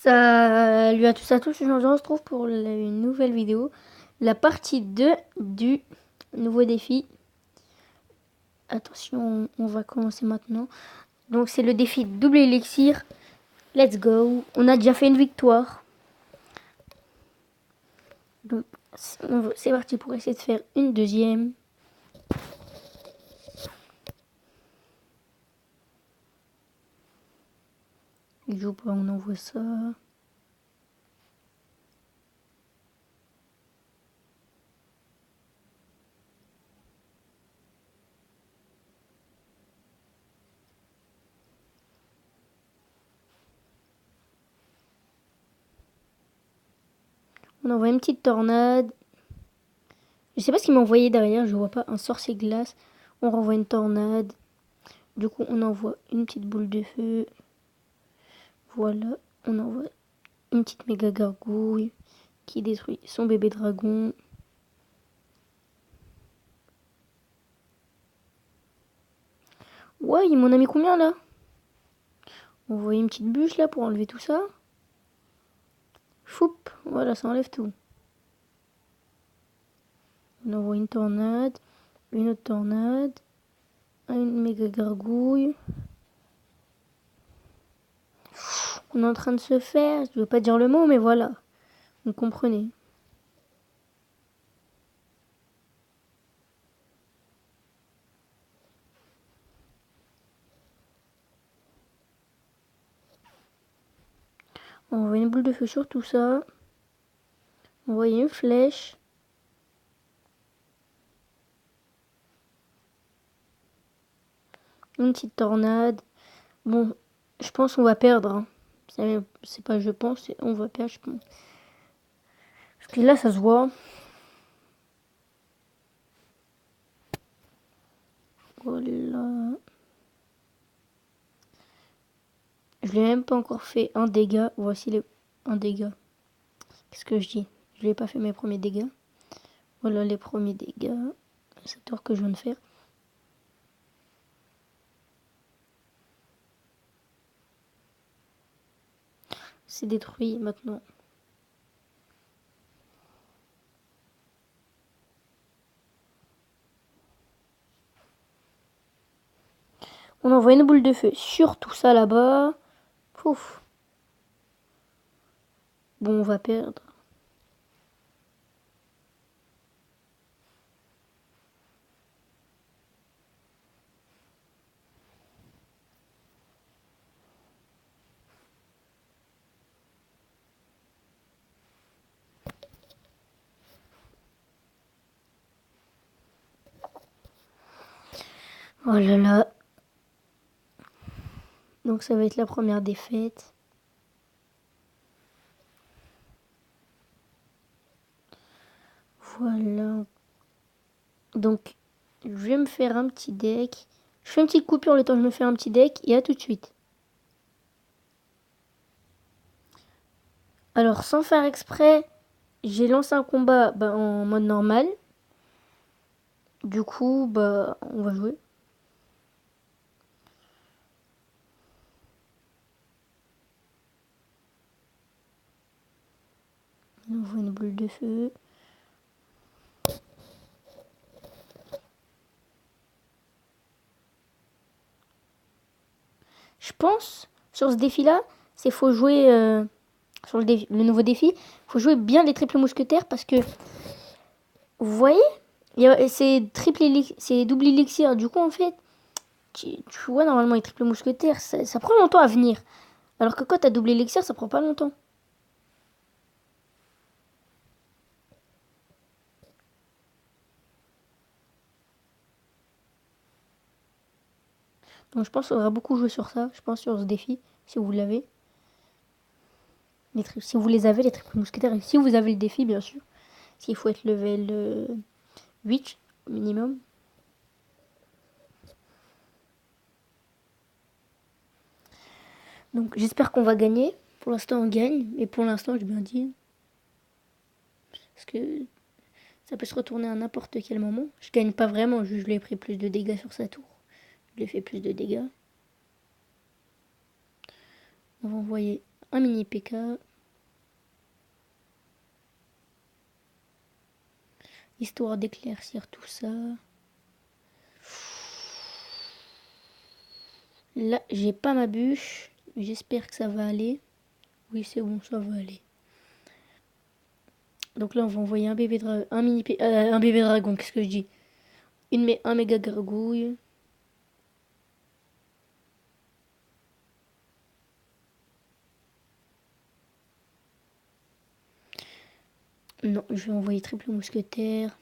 Salut à tous, aujourd'hui on se retrouve pour une nouvelle vidéo, la partie 2 du nouveau défi. Attention, on va commencer maintenant. Donc c'est le défi double élixir, let's go. On a déjà fait une victoire. Donc c'est parti pour essayer de faire une deuxième. Il joue pas, on envoie ça. On envoie une petite tornade. Je sais pas ce qu'il m'a envoyé derrière, je vois pas. Un sorcier glace. On renvoie une tornade. Du coup, on envoie une petite boule de feu. Voilà, on envoie une petite méga gargouille qui détruit son bébé dragon. Ouais, il m'en a mis combien là? On voit une petite bûche là pour enlever tout ça. Foup, voilà, ça enlève tout. On envoie une tornade, une autre tornade, une méga gargouille. On est en train de se faire, je veux pas dire le mot, mais voilà, vous comprenez. On envoie une boule de feu sur tout ça. On envoie une flèche. Une petite tornade. Bon, je pense qu'on va perdre. Hein. C'est pas je pense, on va perdre, je pense. Parce que là, ça se voit. Voilà. Je l'ai même pas encore fait un dégât. Voici un dégât. Qu'est-ce que je dis? Je l'ai pas fait mes premiers dégâts. Voilà les premiers dégâts. C'est tort que je viens de faire. C'est détruit maintenant. On envoie une boule de feu sur tout ça là-bas. Pouf. Bon, on va perdre. Oh là là. Donc ça va être la première défaite. Voilà. Donc, je vais me faire un petit deck. Je fais une petite coupure le temps que je me fais un petit deck et à tout de suite. Alors, sans faire exprès, j'ai lancé un combat en mode normal. Du coup, on va jouer. On voit une boule de feu. Je pense, sur ce défi-là, c'est faut jouer, sur le nouveau défi, faut jouer bien les triples mousquetaires parce que, vous voyez, c'est double élixir. Du coup, en fait, tu vois, normalement, les triples mousquetaires, ça prend longtemps à venir. Alors que quand t'as double élixir, ça prend pas longtemps. Donc je pense qu'il faudra beaucoup jouer sur ça, je pense sur ce défi, si vous l'avez. Si vous les avez, les triples mousquetaires, et si vous avez le défi, bien sûr. S'il faut être level 8 minimum. Donc j'espère qu'on va gagner. Pour l'instant on gagne, mais pour l'instant j'ai bien dit. Parce que ça peut se retourner à n'importe quel moment. Je gagne pas vraiment, je lui ai pris plus de dégâts sur sa tour. Je lui ai fait plus de dégâts. On va envoyer un mini PK. Histoire d'éclaircir tout ça. Là, j'ai pas ma bûche. J'espère que ça va aller. Oui, c'est bon, ça va aller. Donc là, on va envoyer un bébé dragon. Un bébé dragon, qu'est-ce que je dis? Un méga gargouille. Non, je vais envoyer triple mousquetaire.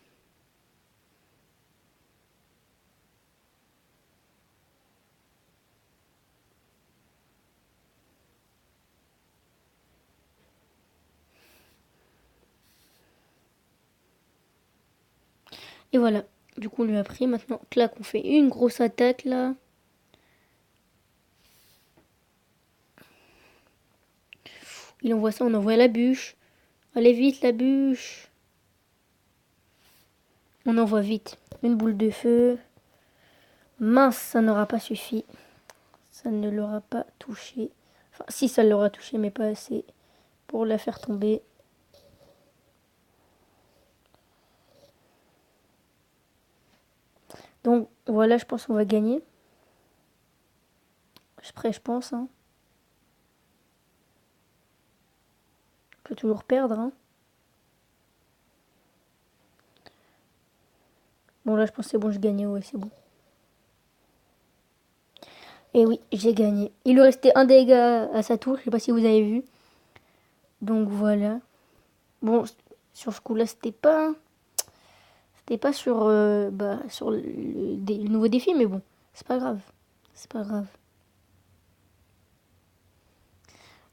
Et voilà. Du coup, on lui a pris. Maintenant, clac, on fait une grosse attaque là. Il envoie ça, on envoie la bûche. Allez vite, la bûche. On envoie vite une boule de feu. Mince, ça n'aura pas suffi. Ça ne l'aura pas touché. Enfin, si, ça l'aura touché, mais pas assez pour la faire tomber. Donc, voilà, je pense qu'on va gagner. Après, je pense. Hein. On peut toujours perdre. Hein. Bon, là, je pense que c'est bon, je gagnais. Ouais, c'est bon. Et oui, j'ai gagné. Il lui restait un dégât à sa tour. Je sais pas si vous avez vu. Donc, voilà. Bon, sur ce coup-là, c'était pas sur, sur le nouveau défi, mais bon, c'est pas grave. C'est pas grave.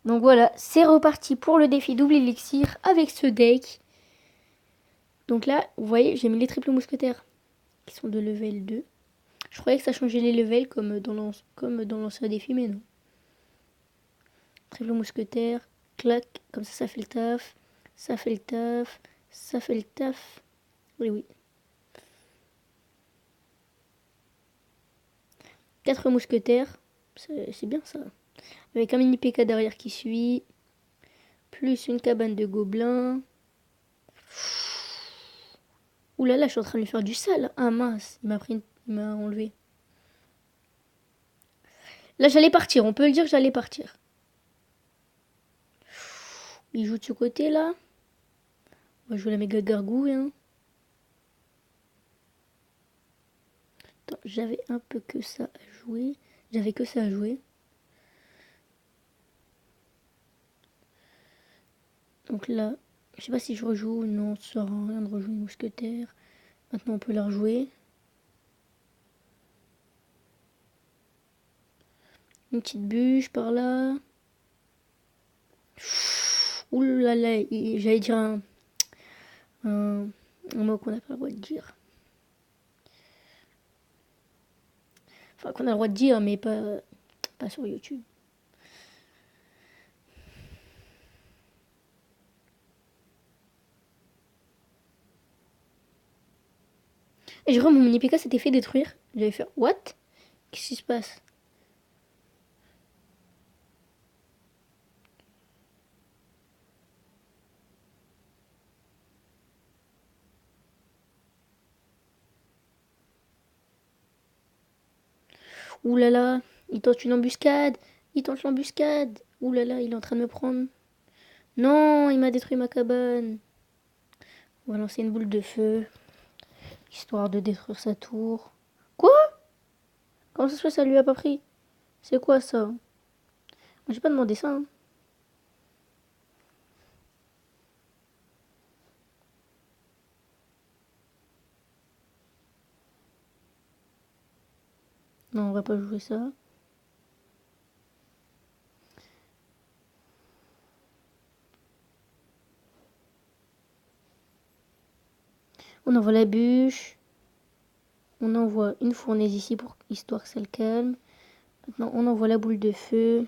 Donc voilà, c'est reparti pour le défi double élixir avec ce deck. Donc là, vous voyez, j'ai mis les triples mousquetaires qui sont de level 2. Je croyais que ça changeait les levels comme dans l'ancien défi, mais non. Triple mousquetaire, clac, comme ça fait le taf. Ça fait le taf. Ça fait le taf. Oui, oui. 4 mousquetaires, c'est bien ça. Avec un mini PK derrière qui suit. Plus une cabane de gobelins. Ouh là là, je suis en train de lui faire du sale. Ah mince, il m'a enlevé. Là, j'allais partir. On peut le dire que j'allais partir. Il joue de ce côté là. On va jouer la méga gargouille. Hein. Attends, j'avais un peu que ça à jouer. J'avais que ça à jouer. Donc là, je sais pas si je rejoue. Non, ça sert à rien de rejouer une mousquetaire. Maintenant, on peut la rejouer. Une petite bûche par là. Ouh là là, j'allais dire un mot qu'on n'a pas le droit de dire. Enfin, qu'on a le droit de dire, mais pas sur YouTube. Et je crois que mon mini PK s'était fait détruire. J'avais fait what? Qu'est-ce qui se passe? Ouh là là, il tente une embuscade. Il tente l'embuscade. Ouh là là, il est en train de me prendre. Non, il m'a détruit ma cabane. On va lancer une boule de feu. Histoire de détruire sa tour. Quoi? Comment ça se fait ça lui a pas pris? C'est quoi ça? Moi, j'ai pas demandé ça. Hein. Non, on va pas jouer ça. On envoie la bûche. On envoie une fournaise ici pour histoire que ça le calme. Maintenant, on envoie la boule de feu.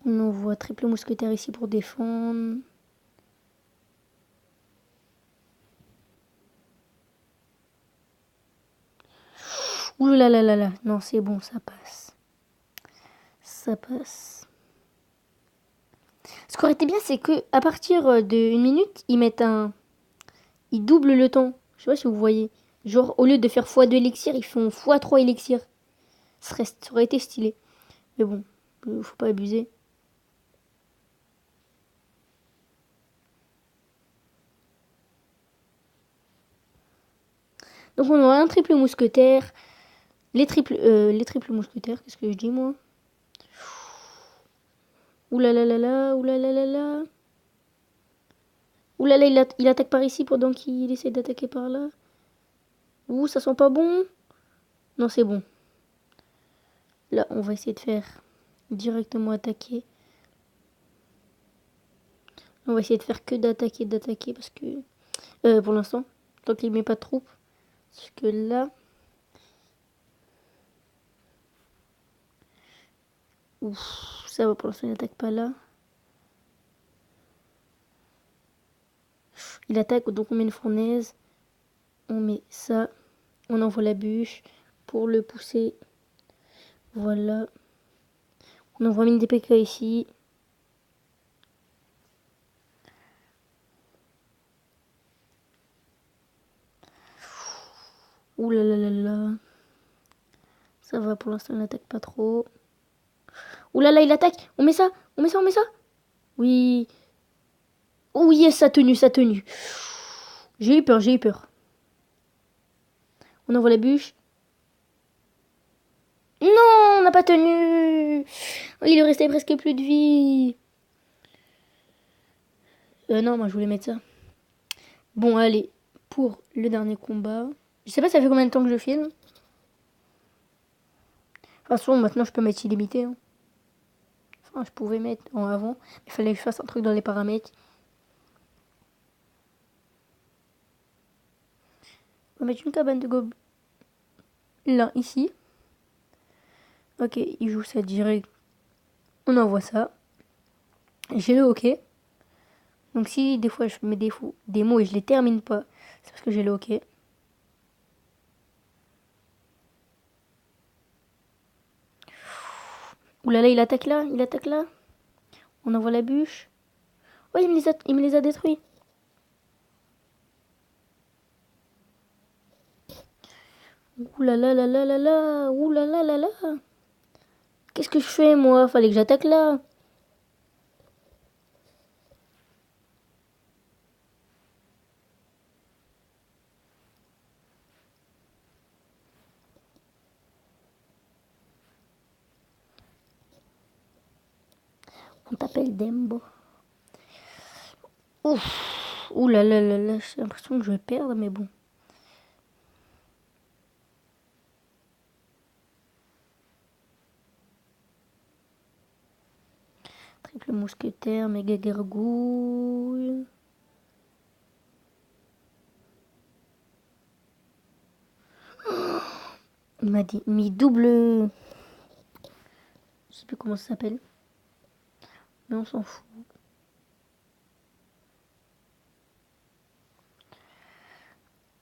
On envoie triple mousquetaire ici pour défendre. Ouh là là là là. Non, c'est bon, ça passe. Ça passe. Ce qui aurait été bien, c'est que à partir d'une minute, ils mettent un. Ils doublent le temps. Je sais pas si vous voyez. Genre, au lieu de faire x2 élixirs, ils font x3 élixirs. Ça aurait été stylé. Mais bon, faut pas abuser. Donc on aura un triple mousquetaire. Les triples mousquetaires, qu'est-ce que je dis moi? Ouh là là là là, ouh là là là là. Ouh là là, il attaque par ici pendant qu'il essaie d'attaquer par là. Ouh, ça sent pas bon. Non, c'est bon. Là, on va essayer de faire directement attaquer. On va essayer de faire que d'attaquer parce que pour l'instant, tant qu'il met pas de troupes. Parce que là, ouf, ça va pour l'instant, il n'attaque pas là. Il attaque, donc on met une fournaise. On met ça. On envoie la bûche pour le pousser. Voilà. On envoie mine DPK ici. Ouh là là là là. Ça va pour l'instant, il n'attaque pas trop. Ouh là là, il attaque. On met ça. On met ça, on met ça. Oui. Oh yes, ça a tenu, ça a tenu. J'ai eu peur, j'ai eu peur. On envoie la bûche. Non, on n'a pas tenu. Il lui restait presque plus de vie. Non, moi je voulais mettre ça. Bon, allez, pour le dernier combat. Je sais pas ça fait combien de temps que je filme. De toute façon, maintenant je peux mettre illimité. Hein. Enfin, je pouvais mettre en avant. Il fallait que je fasse un truc dans les paramètres. On va mettre une cabane de gobelins là, ici. Ok, il joue ça direct. On envoie ça. J'ai le OK. Donc si des fois je mets des mots et je les termine pas, c'est parce que j'ai le OK. Ouh là là, il attaque là, il attaque là. On envoie la bûche. Oh, il me les a détruits. Ouh là là là là là là. Ouh là là là là. Qu'est-ce que je fais moi? Fallait que j'attaque là. On t'appelle Dembo. Ouf. Ouh là là là là. J'ai l'impression que je vais perdre, mais bon. Triple mousquetaire, méga gargouille. Il m'a dit, mis double. Je sais plus comment ça s'appelle. Mais on s'en fout.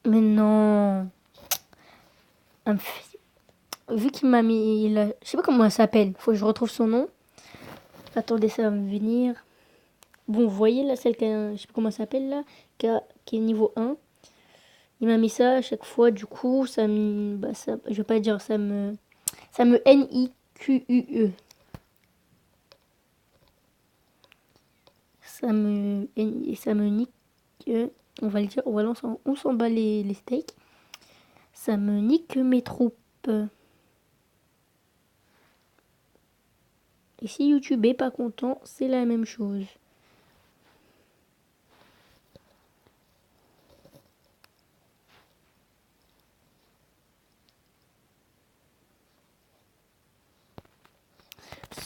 Mais non. Vu qu'il m'a mis là. Je sais pas comment elle s'appelle. Faut que je retrouve son nom. Attendez, ça va me venir. Bon, vous voyez là, celle qui a, je sais pas comment elle s'appelle là, qui est niveau 1. Il m'a mis ça à chaque fois, du coup, ça me. Bah, ça, je vais pas dire, ça me. Ça me NIQUE. Ça me nique. On va le dire, voilà, on s'en bat les steaks. Ça me nique mes troupes. Et si YouTube est pas content, c'est la même chose.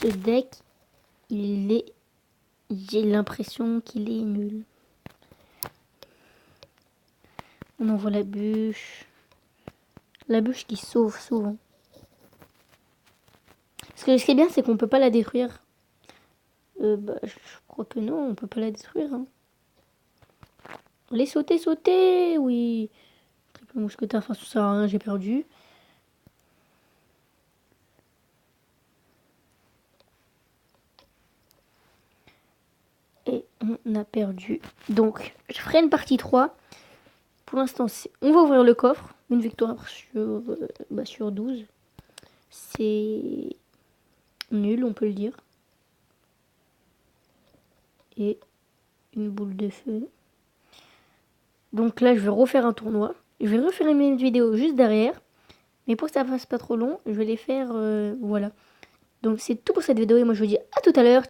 Ce deck, j'ai l'impression qu'il est nul. On envoie la bûche. La bûche qui sauve souvent. Parce que ce qui est bien, c'est qu'on peut pas la détruire. Bah, je crois que non, on peut pas la détruire. Hein. Allez, sauter, sauter. Oui. Triple mousquetaire, enfin, ça sert à rien, j'ai perdu. On a perdu. Donc, je ferai une partie 3. Pour l'instant, on va ouvrir le coffre. Une victoire sur 12. C'est nul, on peut le dire. Et une boule de feu. Donc là, je vais refaire un tournoi. Je vais refaire une même vidéo juste derrière. Mais pour que ça fasse pas trop long, je vais les faire, voilà. Donc c'est tout pour cette vidéo et moi je vous dis à tout à l'heure.